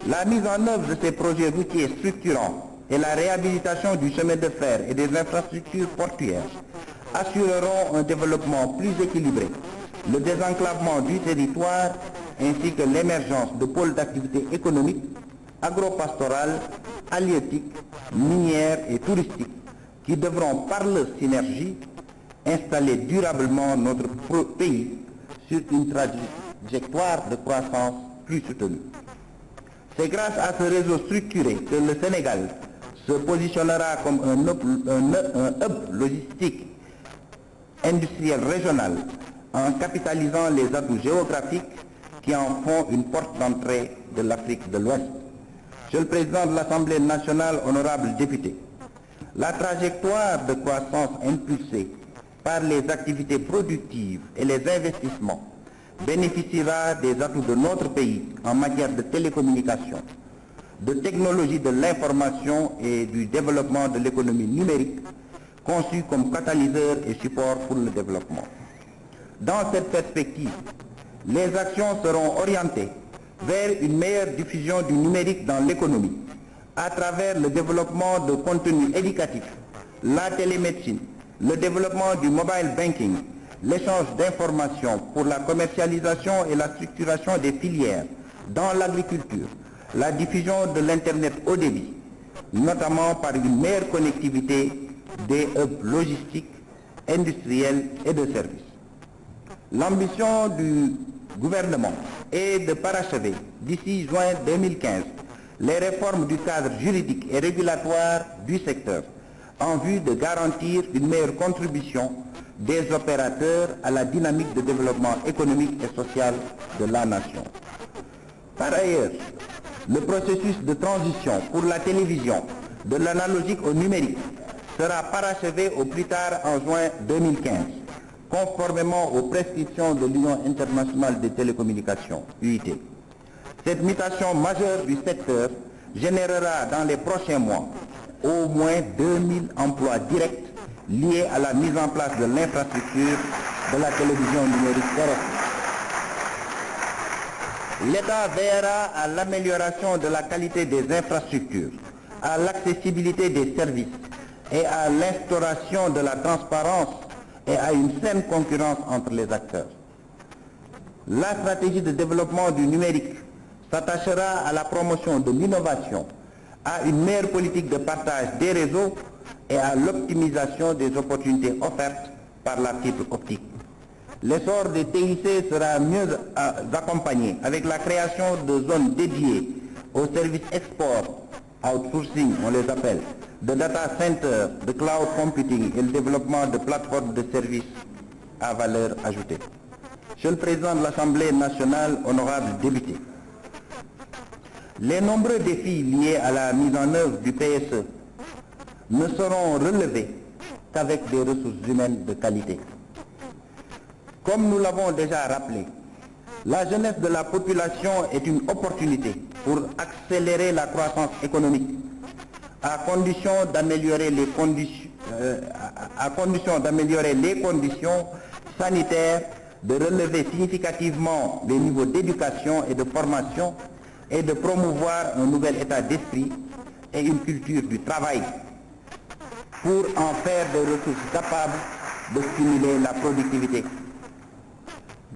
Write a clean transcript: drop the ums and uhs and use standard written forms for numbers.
La mise en œuvre de ces projets routiers structurants et la réhabilitation du chemin de fer et des infrastructures portuaires assureront un développement plus équilibré, le désenclavement du territoire ainsi que l'émergence de pôles d'activité économique, agro-pastorale, halieutique, minière et touristique qui devront par leur synergie installer durablement notre pays sur une trajectoire de croissance plus soutenue. C'est grâce à ce réseau structuré que le Sénégal se positionnera comme un hub logistique industriel régional en capitalisant les atouts géographiques qui en font une porte d'entrée de l'Afrique de l'Ouest. Monsieur le Président de l'Assemblée nationale, honorables députés, la trajectoire de croissance impulsée par les activités productives et les investissements bénéficiera des atouts de notre pays en matière de télécommunications, de technologie de l'information et du développement de l'économie numérique, conçue comme catalyseur et support pour le développement. Dans cette perspective, les actions seront orientées vers une meilleure diffusion du numérique dans l'économie, à travers le développement de contenus éducatifs, la télémédecine, le développement du mobile banking, l'échange d'informations pour la commercialisation et la structuration des filières dans l'agriculture, la diffusion de l'Internet haut débit, notamment par une meilleure connectivité des hubs logistiques, industriels et de services. L'ambition du gouvernement est de parachever d'ici juin 2015 les réformes du cadre juridique et régulatoire du secteur en vue de garantir une meilleure contribution des opérateurs à la dynamique de développement économique et social de la nation. Par ailleurs, le processus de transition pour la télévision de l'analogique au numérique sera parachevé au plus tard en juin 2015, conformément aux prescriptions de l'Union internationale des télécommunications, UIT. Cette mutation majeure du secteur générera dans les prochains mois au moins 2000 emplois directs liés à la mise en place de l'infrastructure de la télévision numérique terrestre. L'État veillera à l'amélioration de la qualité des infrastructures, à l'accessibilité des services et à l'instauration de la transparence et à une saine concurrence entre les acteurs. La stratégie de développement du numérique s'attachera à la promotion de l'innovation, à une meilleure politique de partage des réseaux et à l'optimisation des opportunités offertes par la fibre optique. L'essor des TIC sera mieux accompagné avec la création de zones dédiées aux services export, outsourcing on les appelle, de data centers, de cloud computing et le développement de plateformes de services à valeur ajoutée. Monsieur le Président de l'Assemblée nationale, honorables députés, les nombreux défis liés à la mise en œuvre du PSE ne seront relevés qu'avec des ressources humaines de qualité. Comme nous l'avons déjà rappelé, la jeunesse de la population est une opportunité pour accélérer la croissance économique, à condition d'améliorer les conditions sanitaires, de relever significativement les niveaux d'éducation et de formation et de promouvoir un nouvel état d'esprit et une culture du travail pour en faire des ressources capables de stimuler la productivité.